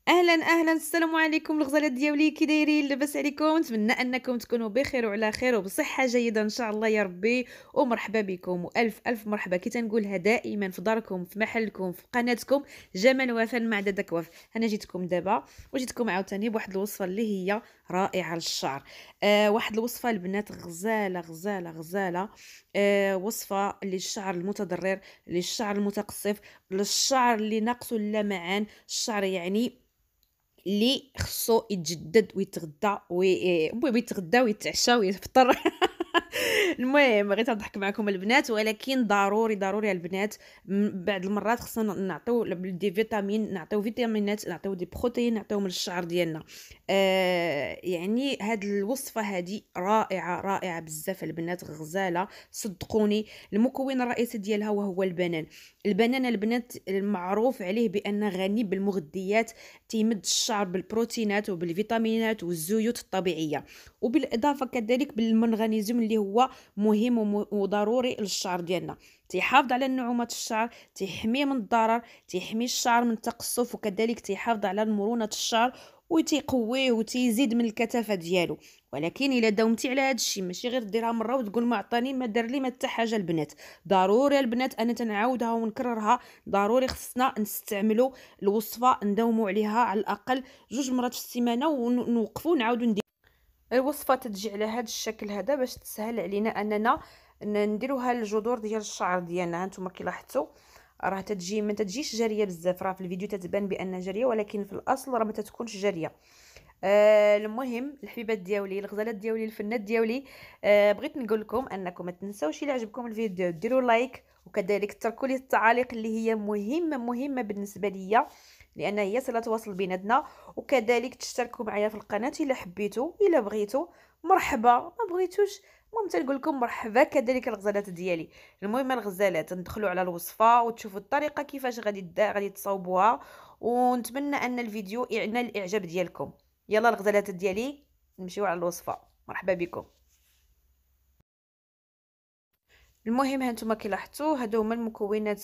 اهلا اهلا، السلام عليكم الغزالات ديالي، كي دايرين؟ لاباس عليكم؟ نتمنى انكم تكونوا بخير وعلى خير وبصحه جيده ان شاء الله يا ربي. ومرحبا بكم والف الف مرحبا، كي تنقولها دائما في داركم، في محلكم، في قناتكم جمال وفن مع دادا كواف. انا جيتكم دابا وجيتكم عاوتاني بواحد الوصفه اللي هي رائعه للشعر. واحد الوصفه البنات غزاله غزاله غزاله. وصفه للشعر المتضرر، للشعر المتقصف، للشعر اللي ناقصه اللمعان، الشعر يعني اللي خصو يتجدد ويتغدى المهم يتغدى ويتعشى ويفطر. المهم بغيت نضحك معكم البنات، ولكن ضروري ضروري البنات بعض المرات خصنا نعطيو دي فيتامين، نعطيو فيتامينات، نعطيو دي بروتين، نعطيوهم للشعر ديالنا. يعني هاد الوصفه هادي رائعه رائعه بزاف البنات، غزاله صدقوني. المكون الرئيسي ديالها وهو البنان. البنان البنات المعروف عليه بان غني بالمغذيات، تيمد الشعر بالبروتينات وبالفيتامينات والزيوت الطبيعيه، وبالاضافه كذلك بالمنغنيزيوم اللي هو مهم وضروري للشعر ديالنا. تيحافظ على نعومه الشعر، تيحميه من الضرر، تيحمي الشعر من التقصف، وكذلك تيحافظ على مرونه الشعر وتيقويه وتيزيد من الكثافه ديالو. ولكن الا داومتي على هذا الشيء، ماشي غير ديرها مره وتقول ما عطاني ما دار لي ما حتى حاجه البنات. ضروري البنات انا تنعاودها ونكررها، ضروري خصنا نستعملوا الوصفه، نداوموا عليها على الاقل 2 مرات في السيمانه ونوقفوا ونعاودوا ندير الوصفه. تجي على هذا الشكل هذا باش تسهل علينا اننا نديروها للجذور ديال الشعر ديالنا. هانتوما كي لاحظتوا راه تتجي ما تجيش جاريه بزاف، راه في الفيديو تتبان بان جاريه، ولكن في الاصل راه ما تتكونش جاريه. المهم الحبيبات ديالي، الغزالات ديالي، الفنات ديالي، بغيت نقول لكم انكم ما تنساوش الى عجبكم الفيديو ديروا لايك، وكذلك تركوا لي التعاليق اللي هي مهمه مهمه بالنسبه ليا، لان هي صله تواصل بيناتنا. وكذلك تشتركوا معايا في القناه الا حبيتوا، الا بغيتوا مرحبا، ما بغيتوش المهم تنقول لكم مرحبا كذلك الغزالات ديالي. المهم الغزالات ندخلوا على الوصفه وتشوفوا الطريقه كيفاش غادي تصاوبوها، ونتمنى ان الفيديو يعنى الاعجاب ديالكم. يلا الغزالات ديالي نمشيو على الوصفه، مرحبا بكم. المهم هانتوما كي لاحظتوا هادو هما المكونات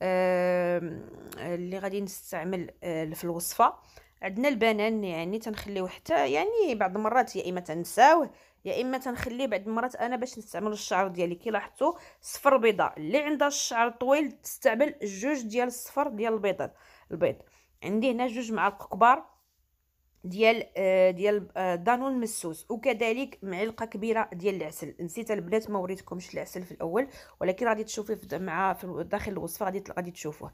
اللي غادي نستعمل في الوصفه. عندنا البنان، يعني تنخليوه حتى يعني بعض المرات يا اما تنساوه يا اما تنخليه بعض المرات. انا باش نستعمل الشعر ديالي كي لاحظتوا صفر بيضاء، اللي عندها الشعر طويل تستعمل 2 ديال الصفر ديال البيض. عندي هنا 2 معالق كبار ديال دانون مسوس، وكذلك معلقه كبيره ديال العسل. نسيت البنات ما وريتكمش العسل في الاول، ولكن غادي تشوفيه في داخل الوصفه غادي تشوفوه.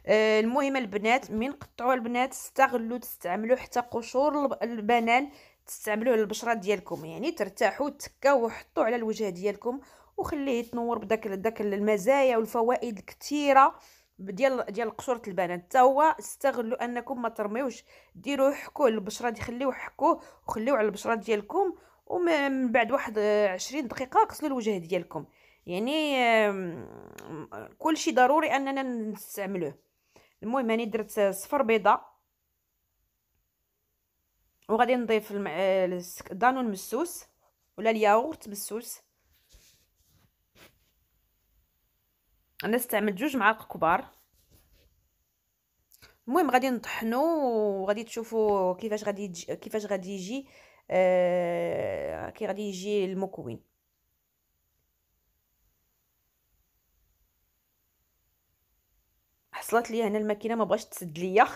المهم البنات من قطعوا البنات استغلوا تستعملوا حتى قشور البنان، تستعملوه للبشره ديالكم، يعني ترتاحوا تكاو وحطوا على الوجه ديالكم وخليه يتنور بداك المزايا والفوائد الكثيره ديال قشوره البنان. حتى هو استغلوا انكم ما ترميوش، ديروه حكوه للبشره خليوه حكوه وخليوه على البشره ديالكم، ومن بعد واحد 20 دقيقه غسلوا الوجه ديالكم. يعني كل شيء ضروري اننا نستعملوه. المهم راني درت صفر بيضه، وغادي نضيف دانون مسوس ولا الياغورت مسوس. انا استعملت 2 معالق كبار. المهم غادي نطحنو وغادي تشوفوا كيفاش غادي يجي كي غادي يجي المكون. حصلت لي هنا الماكينه ما بغاش تسد ليا.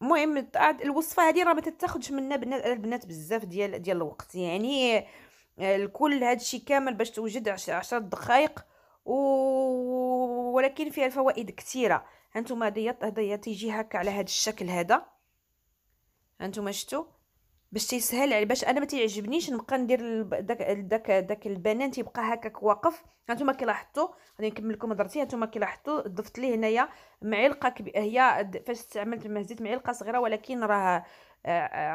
المهم الوصفه هذه راه ما تتاخذش منا البنات بزاف ديال الوقت، يعني الكل هادشي كامل باش توجد 10 دقائق ولكن فيها الفوائد كثيره. هانتوما هدايا تيجي هكا على هذا الشكل هذا، هانتوما شفتوا باش تيسهل على باش انا ما تيعجبنيش نبقى ندير داك البنان تيبقى هكاك واقف. هانتوما كي لاحظتوا غادي نكمل لكم هضرتي. هانتوما كي لاحظتوا ضفت ليه هنايا معلقه هي فاش استعملت زدت معلقه صغيره، ولكن راه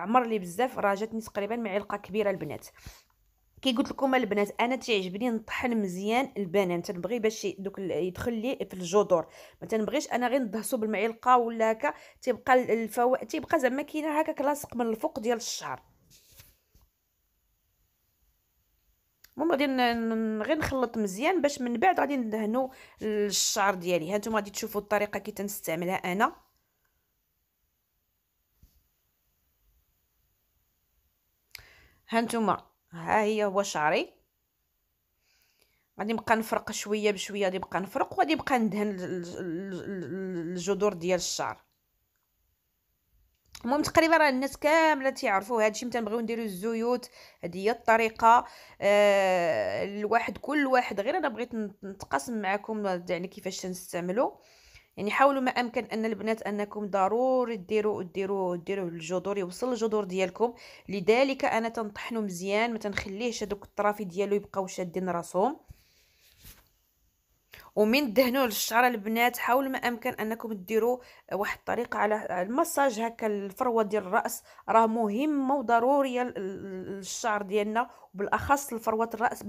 عمر لي بزاف، راه جاتني تقريبا معلقه كبيره البنات. كي قلت لكم البنات انا تعجبني نطحن مزيان البنان، تنبغي باش يدخل لي في الجذور، ما تنبغيش انا غير ندهسو بالمعلقه ولا هكا تيبقى تيبقى زعما كاينه هكاك لاصق من الفوق ديال الشعر. المهم غادي غير نخلط مزيان باش من بعد غادي ندهنوا الشعر ديالي. ها نتوما غادي تشوفوا الطريقه كي تنستعملها انا. ها نتوما، ها هي هو شعري. غادي نبقى نفرق شويه بشويه، غادي نبقى نفرق وغادي نبقى ندهن الجذور ديال الشعر. المهم تقريبا راه الناس كامله تيعرفوا هادشي. متى نبغيو نديرو الزيوت، هذه هي الطريقه. الواحد كل واحد، غير انا بغيت نتقاسم معكم يعني كيفاش تنستعملوا. يعني حاولوا ما امكن ان البنات انكم ضروري ديروا الجذور، يوصل الجذور ديالكم. لذلك انا تنطحنو مزيان، ما تنخليهش هذوك الطرافي ديالو يبقاو شادين راسهم. ومن دهنوه للشعر البنات حاولوا ما امكن انكم ديروا واحد الطريقه على المساج هكا الفروه ديال الراس، راه مهمه وضروريه للشعر ديالنا، وبالاخص لفروه الراس،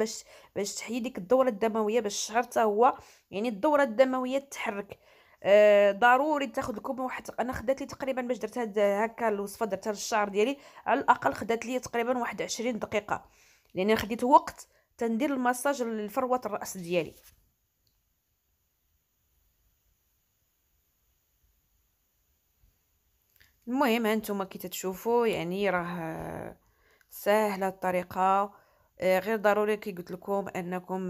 باش تحيي ديك الدوره الدمويه، باش الشعر حتى هو يعني الدوره الدمويه تتحرك. ضروري تاخذ لكم واحد، انا خدات لي تقريبا باش درت هكا الوصفه درتها للشعر ديالي، على الاقل خدات لي تقريبا واحد 20 دقيقه، لان خديت وقت تندير المساج لفروه الراس ديالي. المهم هانتوما كي تتشوفوا يعني راه ساهله الطريقه. غير ضروري كي قلت لكم انكم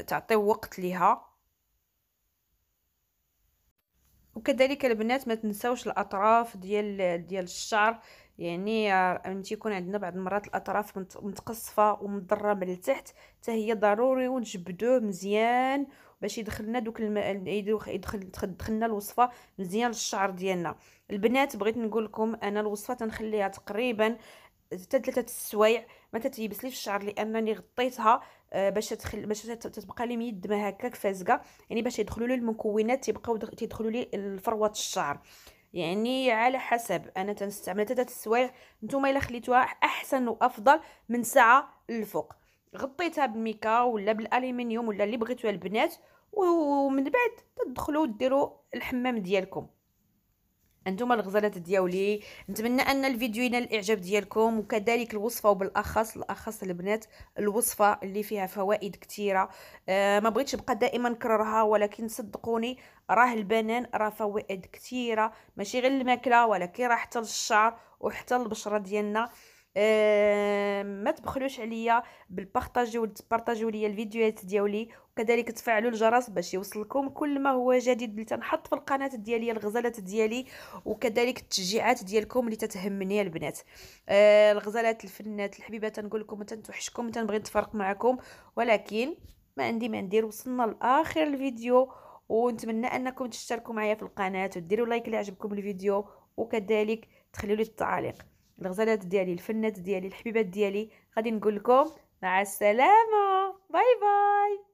تعطيو وقت ليها. وكذلك البنات ما تنساوش الاطراف ديال الشعر. يعني انت يكون عندنا بعض المرات الاطراف متقصفه ومضره من التحت، حتى هي ضروري ونجبدوه مزيان باش يدخلنا دوك دخلنا الوصفه مزيان للشعر ديالنا. البنات بغيت نقول لكم انا الوصفه تنخليها تقريبا حتى 3 السوايع، ما تتيبس لي في الشعر لانني غطيتها باش تبقى لي ميدمه هكاك فازقه، يعني باش يدخلوا لي المكونات تيبقاو تيدخلوا لي الفروه الشعر. يعني على حسب، انا تنستعمل 3 السوايع، نتوما الا خليتوها احسن وافضل من ساعه للفوق. غطيتها بالميكا ولا بالالومنيوم ولا اللي بغيتو البنات، ومن بعد تدخلوا ديروا الحمام ديالكم. انتم الغزالات ديالي، نتمنى ان الفيديو ينال الاعجاب ديالكم، وكذلك الوصفه، وبالاخص البنات الوصفه اللي فيها فوائد كثيره. ما بغيتش نبقى دائما نكررها، ولكن صدقوني راه البنان راه فوائد كثيره، ماشي غير الماكله ولكن راه حتى للشعر وحتى للبشره ديالنا. ما تبخلوش عليا بالبارطاجيو ليا الفيديوهات ديالي، وكذلك تفعلوا الجرس باش يوصلكم كل ما هو جديد اللي تنحط في القناه ديالي الغزالات ديالي، وكذلك التشجيعات ديالكم اللي تتهمني البنات. الغزالات الفنات الحبيبه تنقول لكم تنتوحشكم، تنبغي نتفرق معكم، ولكن ما عندي ما ندير، وصلنا لاخر الفيديو. ونتمنى انكم تشتركوا معايا في القناه وديروا لايك اللي عجبكم الفيديو، وكذلك تخليوا لي التعاليق. الغزالات ديالي الفنات ديالي الحبيبات ديالي غادي نقول لكم مع السلامه، باي باي.